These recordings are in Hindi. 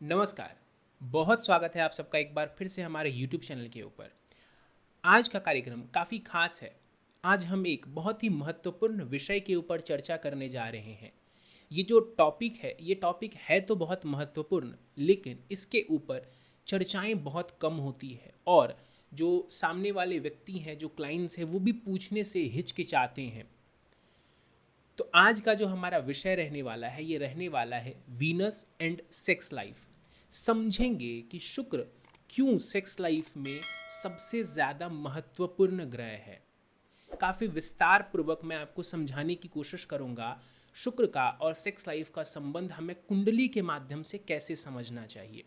नमस्कार। बहुत स्वागत है आप सबका एक बार फिर से हमारे यूट्यूब चैनल के ऊपर। आज का कार्यक्रम काफ़ी खास है। आज हम एक बहुत ही महत्वपूर्ण विषय के ऊपर चर्चा करने जा रहे हैं। ये जो टॉपिक है, ये टॉपिक है तो बहुत महत्वपूर्ण, लेकिन इसके ऊपर चर्चाएं बहुत कम होती है और जो सामने वाले व्यक्ति हैं, जो क्लाइंट्स हैं, वो भी पूछने से हिचकिचाते हैं। तो आज का जो हमारा विषय रहने वाला है, ये रहने वाला है वीनस एंड सेक्स लाइफ। समझेंगे कि शुक्र क्यों सेक्स लाइफ में सबसे ज़्यादा महत्वपूर्ण ग्रह है। काफ़ी विस्तार पूर्वक मैं आपको समझाने की कोशिश करूँगा शुक्र का और सेक्स लाइफ का संबंध हमें कुंडली के माध्यम से कैसे समझना चाहिए।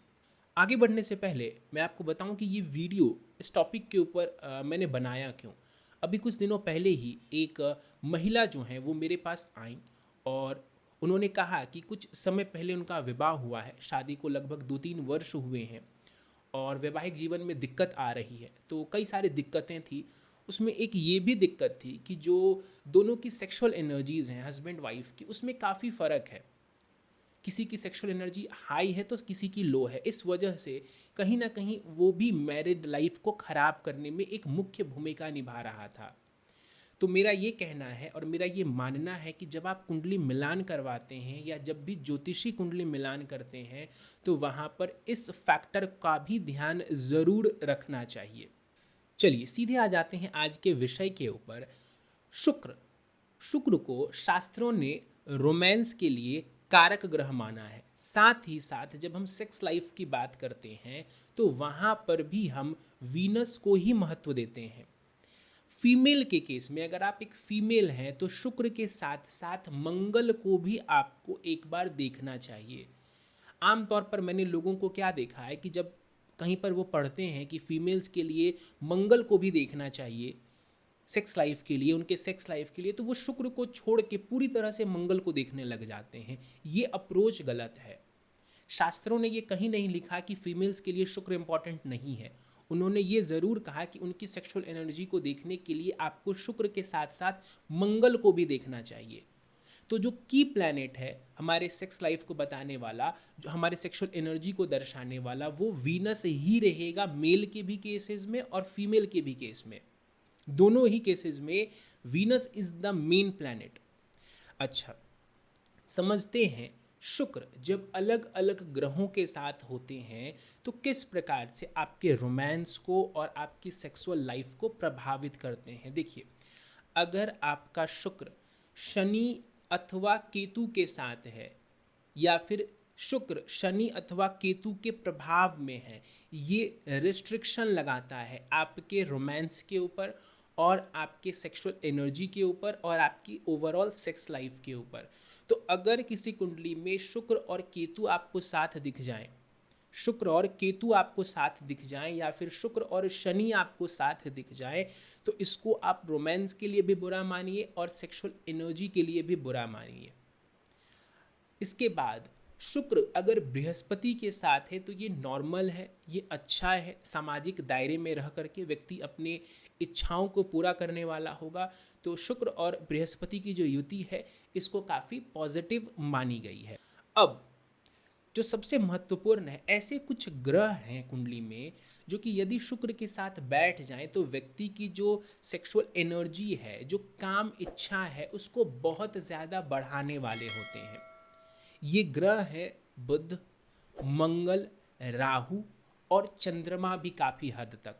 आगे बढ़ने से पहले मैं आपको बताऊं कि ये वीडियो इस टॉपिक के ऊपर मैंने बनाया क्यों। अभी कुछ दिनों पहले ही एक महिला जो हैं वो मेरे पास आई और उन्होंने कहा कि कुछ समय पहले उनका विवाह हुआ है, शादी को लगभग 2-3 वर्ष हुए हैं और वैवाहिक जीवन में दिक्कत आ रही है। तो कई सारी दिक्कतें थी, उसमें एक ये भी दिक्कत थी कि जो दोनों की सेक्सुअल एनर्जीज़ हैं हस्बैंड वाइफ की, उसमें काफ़ी फ़र्क है। किसी की सेक्सुअल एनर्जी हाई है तो किसी की लो है। इस वजह से कहीं ना कहीं वो भी मैरिड लाइफ को ख़राब करने में एक मुख्य भूमिका निभा रहा था। तो मेरा ये कहना है और मेरा ये मानना है कि जब आप कुंडली मिलान करवाते हैं या जब भी ज्योतिषी कुंडली मिलान करते हैं तो वहाँ पर इस फैक्टर का भी ध्यान ज़रूर रखना चाहिए। चलिए सीधे आ जाते हैं आज के विषय के ऊपर। शुक्र शुक्र को शास्त्रों ने रोमांस के लिए कारक ग्रह माना है। साथ ही साथ जब हम सेक्स लाइफ की बात करते हैं तो वहाँ पर भी हम वीनस को ही महत्व देते हैं। फीमेल के केस में अगर आप एक फीमेल हैं तो शुक्र के साथ साथ मंगल को भी आपको एक बार देखना चाहिए। आमतौर पर मैंने लोगों को क्या देखा है कि जब कहीं पर वो पढ़ते हैं कि फीमेल्स के लिए मंगल को भी देखना चाहिए सेक्स लाइफ के लिए, उनके सेक्स लाइफ के लिए, तो वो शुक्र को छोड़ के पूरी तरह से मंगल को देखने लग जाते हैं। ये अप्रोच गलत है। शास्त्रों ने ये कहीं नहीं लिखा कि फीमेल्स के लिए शुक्र इम्पॉर्टेंट नहीं है। उन्होंने ये ज़रूर कहा कि उनकी सेक्सुअल एनर्जी को देखने के लिए आपको शुक्र के साथ साथ मंगल को भी देखना चाहिए। तो जो की प्लैनेट है हमारे सेक्स लाइफ को बताने वाला, जो हमारे सेक्सुअल एनर्जी को दर्शाने वाला, वो वीनस ही रहेगा, मेल के भी केसेस में और फीमेल के भी केस में। दोनों ही केसेस में Venus is the main planet. अच्छा, समझते हैं शुक्र जब अलग अलग ग्रहों के साथ होते हैं तो किस प्रकार से आपके रोमांस को और आपकी सेक्सुअल लाइफ को प्रभावित करते हैं। देखिए, अगर आपका शुक्र शनि अथवा केतु के साथ है या फिर शुक्र शनि अथवा केतु के प्रभाव में है, ये रिस्ट्रिक्शन लगाता है आपके रोमांस के ऊपर और आपके सेक्सुअल एनर्जी के ऊपर और आपकी ओवरऑल सेक्स लाइफ के ऊपर। तो अगर किसी कुंडली में शुक्र और केतु आपको साथ दिख जाएं, शुक्र और केतु आपको साथ दिख जाएं या फिर शुक्र और शनि आपको साथ दिख जाएं, तो इसको आप रोमांस के लिए भी बुरा मानिए और सेक्सुअल एनर्जी के लिए भी बुरा मानिए। इसके बाद शुक्र अगर बृहस्पति के साथ है तो ये नॉर्मल है, ये अच्छा है। सामाजिक दायरे में रह करके व्यक्ति अपने इच्छाओं को पूरा करने वाला होगा। तो शुक्र और बृहस्पति की जो युति है इसको काफ़ी पॉजिटिव मानी गई है। अब जो सबसे महत्वपूर्ण है, ऐसे कुछ ग्रह हैं कुंडली में जो कि यदि शुक्र के साथ बैठ जाएं तो व्यक्ति की जो सेक्सुअल एनर्जी है, जो काम इच्छा है, उसको बहुत ज़्यादा बढ़ाने वाले होते हैं। ये ग्रह है बुध, मंगल, राहु और चंद्रमा भी काफ़ी हद तक।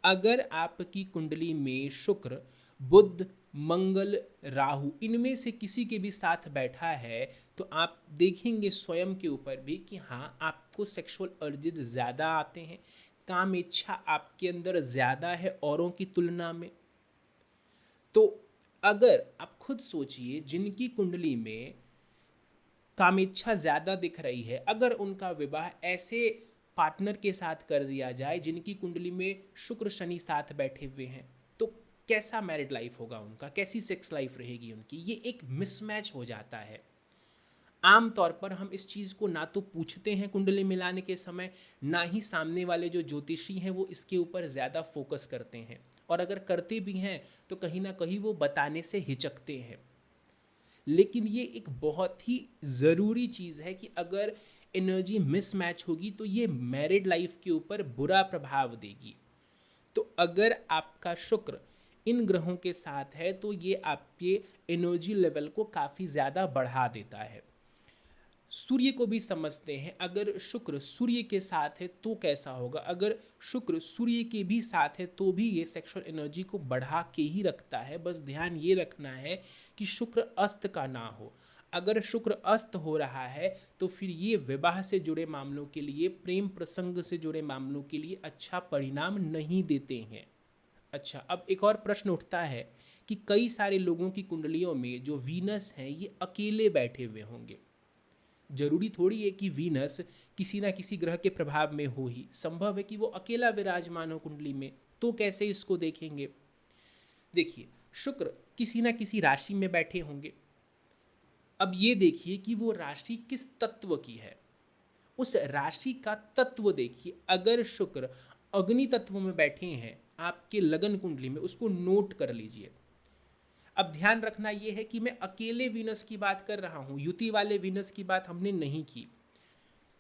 अगर आपकी कुंडली में शुक्र, बुध, मंगल, राहु इनमें से किसी के भी साथ बैठा है तो आप देखेंगे स्वयं के ऊपर भी कि हाँ, आपको सेक्सुअल अर्जेज ज़्यादा आते हैं, काम इच्छा आपके अंदर ज़्यादा है औरों की तुलना में। तो अगर आप खुद सोचिए, जिनकी कुंडली में कामेच्छा ज़्यादा दिख रही है, अगर उनका विवाह ऐसे पार्टनर के साथ कर दिया जाए जिनकी कुंडली में शुक्र शनि साथ बैठे हुए हैं, तो कैसा मैरिड लाइफ होगा उनका, कैसी सेक्स लाइफ रहेगी उनकी। ये एक मिसमैच हो जाता है। आम तौर पर हम इस चीज़ को ना तो पूछते हैं कुंडली मिलाने के समय, ना ही सामने वाले जो ज्योतिषी हैं वो इसके ऊपर ज़्यादा फोकस करते हैं, और अगर करते भी हैं तो कहीं ना कहीं वो बताने से हिचकते हैं। लेकिन ये एक बहुत ही ज़रूरी चीज़ है कि अगर एनर्जी मिसमैच होगी तो ये मैरिड लाइफ के ऊपर बुरा प्रभाव देगी। तो अगर आपका शुक्र इन ग्रहों के साथ है तो ये आपके एनर्जी लेवल को काफ़ी ज़्यादा बढ़ा देता है। सूर्य को भी समझते हैं, अगर शुक्र सूर्य के साथ है तो कैसा होगा। अगर शुक्र सूर्य के भी साथ है तो भी ये सेक्सुअल एनर्जी को बढ़ा के ही रखता है। बस ध्यान ये रखना है कि शुक्र अस्त का ना हो। अगर शुक्र अस्त हो रहा है तो फिर ये विवाह से जुड़े मामलों के लिए, प्रेम प्रसंग से जुड़े मामलों के लिए अच्छा परिणाम नहीं देते हैं। अच्छा, अब एक और प्रश्न उठता है कि कई सारे लोगों की कुंडलियों में जो वीनस हैं ये अकेले बैठे हुए होंगे। जरूरी थोड़ी है कि वीनस किसी ना किसी ग्रह के प्रभाव में हो ही, संभव है कि वो अकेला विराजमान हो कुंडली में। तो कैसे इसको देखेंगे? देखिए, शुक्र किसी ना किसी राशि में बैठे होंगे। अब ये देखिए कि वो राशि किस तत्व की है, उस राशि का तत्व देखिए। अगर शुक्र अग्नि तत्व में बैठे हैं आपके लगन कुंडली में, उसको नोट कर लीजिए। अब ध्यान रखना यह है कि मैं अकेले वीनस की बात कर रहा हूं, युति वाले वीनस की बात हमने नहीं की।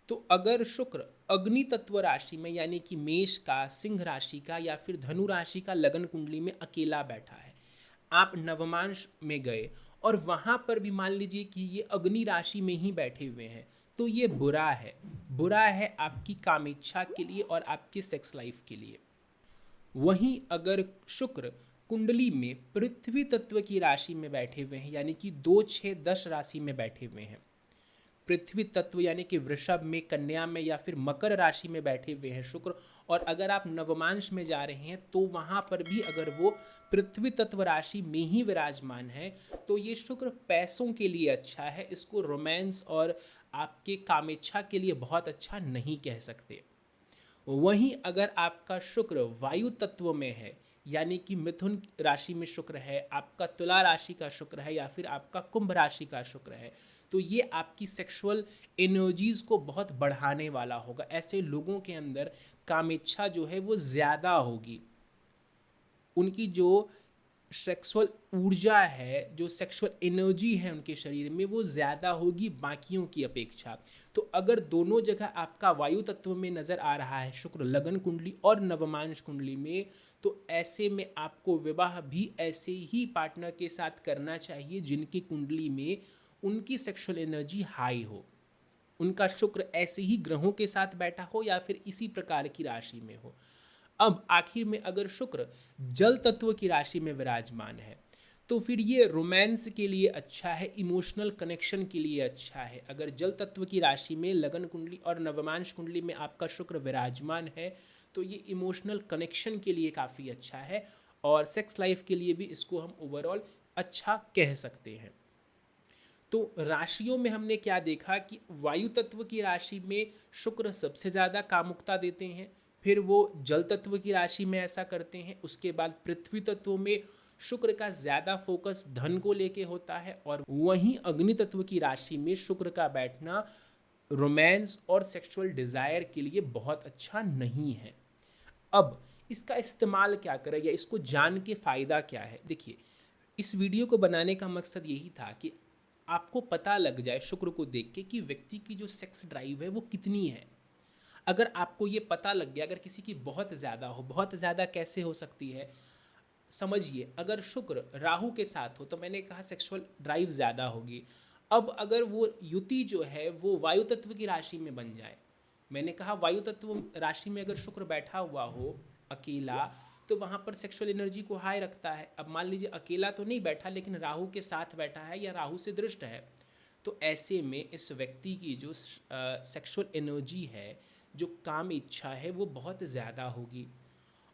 तो अगर शुक्र अग्नि तत्व राशि में यानी कि मेष का, सिंह राशि का या फिर धनु राशि का लगन कुंडली में अकेला बैठा है, आप नवमांश में गए और वहां पर भी मान लीजिए कि ये अग्नि राशि में ही बैठे हुए हैं, तो ये बुरा है। बुरा है आपकी कामेच्छा के लिए और आपकी सेक्स लाइफ के लिए। वहीं अगर शुक्र कुंडली में पृथ्वी तत्व की राशि में बैठे हुए हैं यानी कि 2, 6, 10 राशि में बैठे हुए हैं, पृथ्वी तत्व यानी कि वृषभ में, कन्या में या फिर मकर राशि में बैठे हुए हैं शुक्र, और अगर आप नवमांश में जा रहे हैं तो वहाँ पर भी अगर वो पृथ्वी तत्व राशि में ही विराजमान है तो ये शुक्र पैसों के लिए अच्छा है, इसको रोमांस और आपके कामेच्छा के लिए बहुत अच्छा नहीं कह सकते। वहीं अगर आपका शुक्र वायु तत्व में है यानी कि मिथुन राशि में शुक्र है, आपका तुला राशि का शुक्र है या फिर आपका कुंभ राशि का शुक्र है, तो ये आपकी सेक्सुअल एनर्जीज को बहुत बढ़ाने वाला होगा। ऐसे लोगों के अंदर कामेच्छा जो है वो ज़्यादा होगी, उनकी जो सेक्सुअल ऊर्जा है, जो सेक्सुअल एनर्जी है उनके शरीर में, वो ज़्यादा होगी बाकियों की अपेक्षा। तो अगर दोनों जगह आपका वायु तत्व में नज़र आ रहा है शुक्र, लगन कुंडली और नवमांश कुंडली में, तो ऐसे में आपको विवाह भी ऐसे ही पार्टनर के साथ करना चाहिए जिनकी कुंडली में उनकी सेक्सुअल एनर्जी हाई हो, उनका शुक्र ऐसे ही ग्रहों के साथ बैठा हो या फिर इसी प्रकार की राशि में हो। अब आखिर में अगर शुक्र जल तत्व की राशि में विराजमान है तो फिर ये रोमांस के लिए अच्छा है, इमोशनल कनेक्शन के लिए अच्छा है। अगर जल तत्व की राशि में लगन कुंडली और नवमांश कुंडली में आपका शुक्र विराजमान है तो ये इमोशनल कनेक्शन के लिए काफ़ी अच्छा है और सेक्स लाइफ के लिए भी इसको हम ओवरऑल अच्छा कह सकते हैं। तो राशियों में हमने क्या देखा कि वायु तत्व की राशि में शुक्र सबसे ज़्यादा कामुकता देते हैं, फिर वो जल तत्व की राशि में ऐसा करते हैं, उसके बाद पृथ्वी तत्व में शुक्र का ज़्यादा फोकस धन को लेके होता है, और वहीं अग्नि तत्व की राशि में शुक्र का बैठना रोमांस और सेक्सुअल डिज़ायर के लिए बहुत अच्छा नहीं है। अब इसका इस्तेमाल क्या करें या इसको जान के फ़ायदा क्या है? देखिए, इस वीडियो को बनाने का मकसद यही था कि आपको पता लग जाए शुक्र को देख के कि व्यक्ति की जो सेक्स ड्राइव है वो कितनी है। अगर आपको ये पता लग गया, अगर किसी की बहुत ज़्यादा हो, बहुत ज़्यादा कैसे हो सकती है, समझिए अगर शुक्र राहु के साथ हो तो मैंने कहा सेक्सुअल ड्राइव ज़्यादा होगी। अब अगर वो युति जो है वो वायु तत्व की राशि में बन जाए, मैंने कहा वायु तत्व राशि में अगर शुक्र बैठा हुआ हो अकेला तो वहाँ पर सेक्सुअल एनर्जी को हाई रखता है। अब मान लीजिए अकेला तो नहीं बैठा लेकिन राहु के साथ बैठा है या राहु से दृष्ट है, तो ऐसे में इस व्यक्ति की जो सेक्सुअल एनर्जी है, जो काम इच्छा है, वो बहुत ज़्यादा होगी।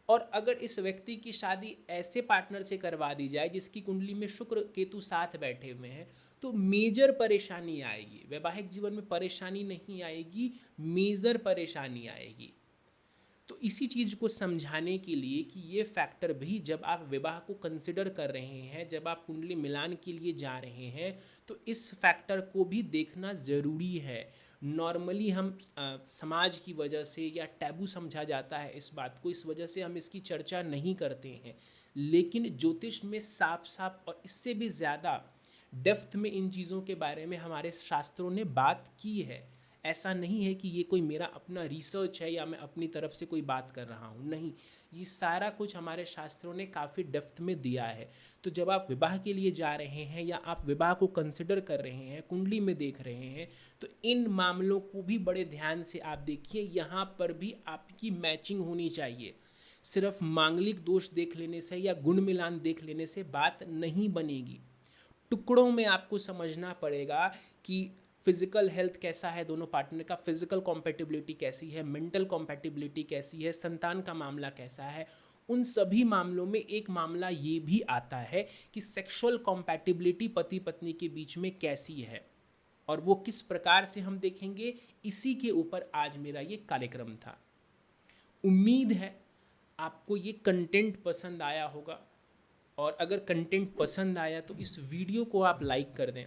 और अगर इस व्यक्ति की शादी ऐसे पार्टनर से करवा दी जाए जिसकी कुंडली में शुक्र केतु साथ बैठे हुए हैं तो मेजर परेशानी आएगी, वैवाहिक जीवन में परेशानी नहीं आएगी, मेजर परेशानी आएगी। तो इसी चीज़ को समझाने के लिए कि ये फैक्टर भी जब आप विवाह को कंसिडर कर रहे हैं, जब आप कुंडली मिलान के लिए जा रहे हैं, तो इस फैक्टर को भी देखना ज़रूरी है। नॉर्मली हम समाज की वजह से या टैबू समझा जाता है इस बात को, इस वजह से हम इसकी चर्चा नहीं करते हैं, लेकिन ज्योतिष में साफ साफ और इससे भी ज़्यादा डेप्थ में इन चीज़ों के बारे में हमारे शास्त्रों ने बात की है। ऐसा नहीं है कि ये कोई मेरा अपना रिसर्च है या मैं अपनी तरफ से कोई बात कर रहा हूँ, नहीं, ये सारा कुछ हमारे शास्त्रों ने काफ़ी डेप्थ में दिया है। तो जब आप विवाह के लिए जा रहे हैं या आप विवाह को कंसिडर कर रहे हैं, कुंडली में देख रहे हैं, तो इन मामलों को भी बड़े ध्यान से आप देखिए। यहाँ पर भी आपकी मैचिंग होनी चाहिए। सिर्फ मांगलिक दोष देख लेने से या गुण मिलान देख लेने से बात नहीं बनेगी। टुकड़ों में आपको समझना पड़ेगा कि फिजिकल हेल्थ कैसा है दोनों पार्टनर का, फिजिकल कॉम्पेटिबिलिटी कैसी है, मेंटल कॉम्पेटिबिलिटी कैसी है, संतान का मामला कैसा है। उन सभी मामलों में एक मामला ये भी आता है कि सेक्सुअल कॉम्पेटिबिलिटी पति पत्नी के बीच में कैसी है, और वो किस प्रकार से हम देखेंगे, इसी के ऊपर आज मेरा ये कार्यक्रम था। उम्मीद है आपको ये कंटेंट पसंद आया होगा, और अगर कंटेंट पसंद आया तो इस वीडियो को आप लाइक कर दें,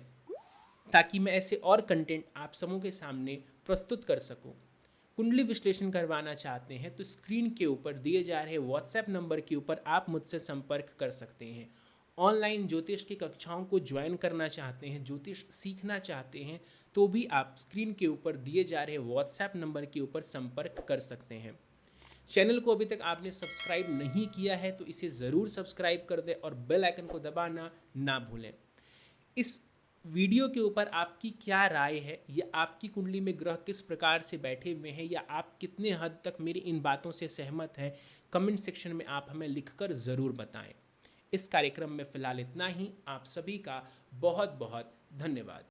ताकि मैं ऐसे और कंटेंट आप सबों के सामने प्रस्तुत कर सकूं। कुंडली विश्लेषण करवाना चाहते हैं तो स्क्रीन के ऊपर दिए जा रहे व्हाट्सएप नंबर के ऊपर आप मुझसे संपर्क कर सकते हैं। ऑनलाइन ज्योतिष की कक्षाओं को ज्वाइन करना चाहते हैं, ज्योतिष सीखना चाहते हैं, तो भी आप स्क्रीन के ऊपर दिए जा रहे व्हाट्सएप नंबर के ऊपर संपर्क कर सकते हैं। चैनल को अभी तक आपने सब्सक्राइब नहीं किया है तो इसे ज़रूर सब्सक्राइब कर दें और बेल आइकन को दबाना ना भूलें। इस वीडियो के ऊपर आपकी क्या राय है, या आपकी कुंडली में ग्रह किस प्रकार से बैठे हुए हैं, या आप कितने हद तक मेरी इन बातों से सहमत हैं, कमेंट सेक्शन में आप हमें लिखकर ज़रूर बताएं। इस कार्यक्रम में फ़िलहाल इतना ही। आप सभी का बहुत बहुत धन्यवाद।